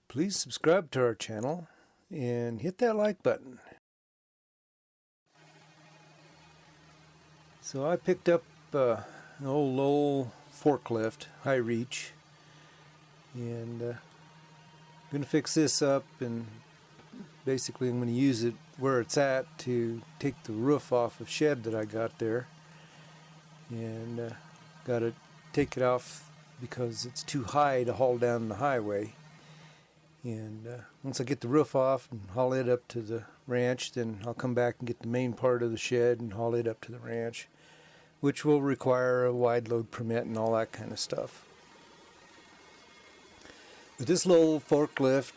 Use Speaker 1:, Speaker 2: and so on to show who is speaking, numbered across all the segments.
Speaker 1: Please subscribe to our channel and hit that like button. So I picked up an old LULL forklift, high reach, and I'm going to fix this up, and basically I'm going to use it where it's at to take the roof off a shed that I got there, and got to take it off because it's too high to haul down the highway. And once I get the roof off and haul it up to the ranch, then I'll come back and get the main part of the shed and haul it up to the ranch, which will require a wide load permit and all that kind of stuff. With this little forklift,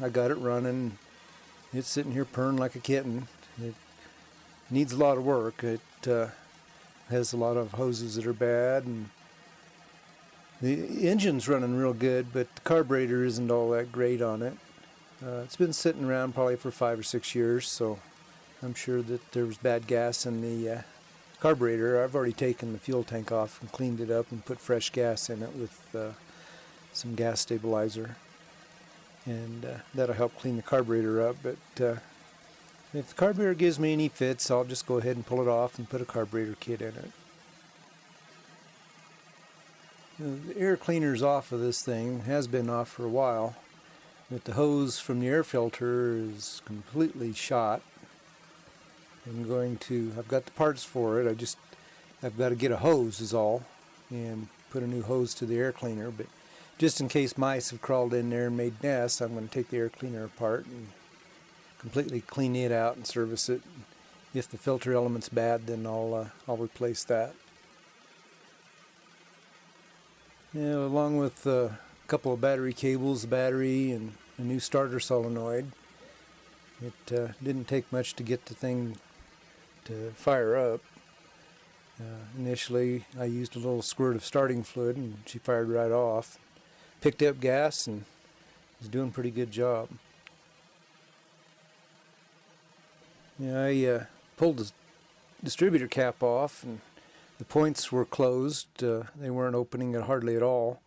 Speaker 1: I got it running. It's sitting here purring like a kitten. It needs a lot of work. It has a lot of hoses that are bad, and the engine's running real good, but the carburetor isn't all that great on it. It's been sitting around probably for 5 or 6 years, so I'm sure that there was bad gas in the carburetor. I've already taken the fuel tank off and cleaned it up and put fresh gas in it with some gas stabilizer, and that'll help clean the carburetor up. But if the carburetor gives me any fits, I'll just go ahead and pull it off and put a carburetor kit in it. The air cleaner's off of this thing, has been off for a while, but the hose from the air filter is completely shot. I've got the parts for it, I've got to get a hose is all, and put a new hose to the air cleaner. But just in case mice have crawled in there and made nests, I'm going to take the air cleaner apart and completely clean it out and service it. If the filter element's bad, then I'll replace that. Yeah, along with a couple of battery cables, a battery, and a new starter solenoid. It didn't take much to get the thing to fire up. Initially, I used a little squirt of starting fluid, and she fired right off. Picked up gas and was doing a pretty good job. Yeah, I pulled the distributor cap off, and the points were closed. They weren't opening it hardly at all.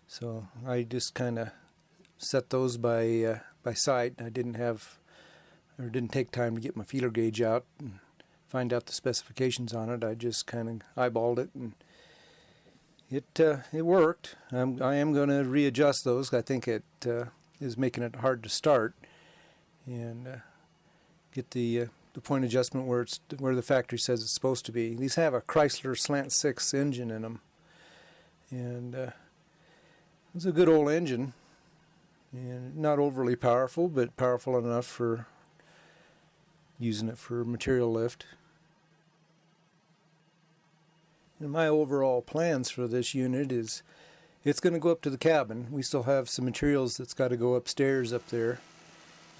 Speaker 1: So I just kind of set those by sight. I didn't take time to get my feeler gauge out and find out the specifications on it. I just kind of eyeballed it, and it worked. I am going to readjust those. I think it is making it hard to start, and get the point adjustment where the factory says it's supposed to be. These have a Chrysler Slant 6 engine in them, and it's a good old engine, and not overly powerful, but powerful enough for using it for material lift. And my overall plans for this unit is it's going to go up to the cabin. We still have some materials that's got to go upstairs up there,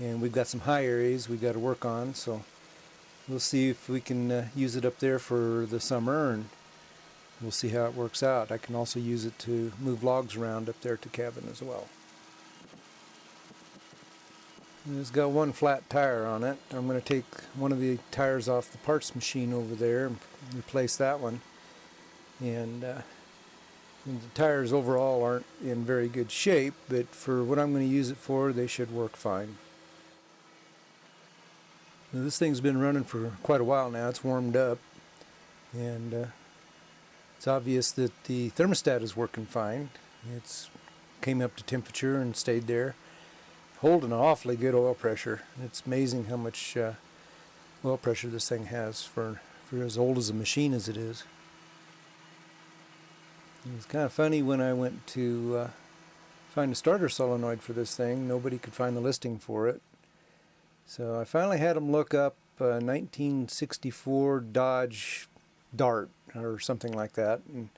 Speaker 1: and we've got some high areas we've got to work on, so we'll see if we can use it up there for the summer, and we'll see how it works out. I can also use it to move logs around up there to cabin as well. It's got one flat tire on it. I'm going to take one of the tires off the parts machine over there and replace that one. And the tires overall aren't in very good shape, but for what I'm going to use it for, they should work fine. Now, this thing's been running for quite a while now. It's warmed up, and it's obvious that the thermostat is working fine. It's came up to temperature and stayed there, holding an awfully good oil pressure. It's amazing how much oil pressure this thing has for as old as a machine as it is. It was kind of funny when I went to find a starter solenoid for this thing. Nobody could find the listing for it. So I finally had them look up 1964 Dodge Dart or something like that, and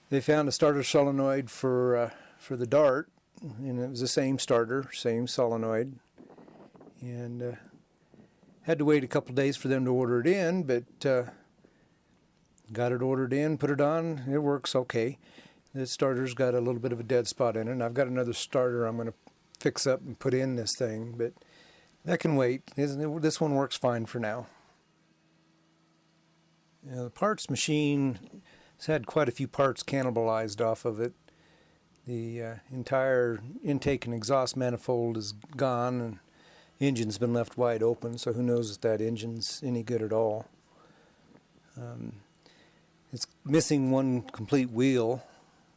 Speaker 1: they found a starter solenoid for the Dart, and it was the same starter, same solenoid, and had to wait a couple days for them to order it in, but got it ordered in, put it on, it works okay. The starter's got a little bit of a dead spot in it, and I've got another starter I'm going to fix up and put in this thing, but that can wait. This one works fine for now. The parts machine has had quite a few parts cannibalized off of it. The entire intake and exhaust manifold is gone, and the engine's been left wide open, so who knows if that engine's any good at all. It's missing one complete wheel,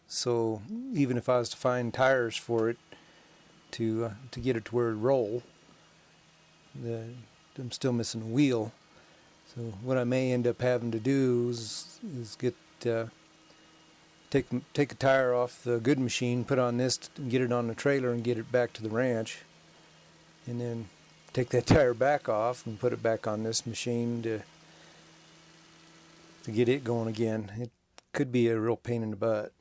Speaker 1: so even if I was to find tires for it to get it to where it would roll, I'm still missing a wheel. So what I may end up having to do is get take a tire off the good machine, put on this, and get it on the trailer and get it back to the ranch, and then take that tire back off and put it back on this machine to get it going again. It could be a real pain in the butt.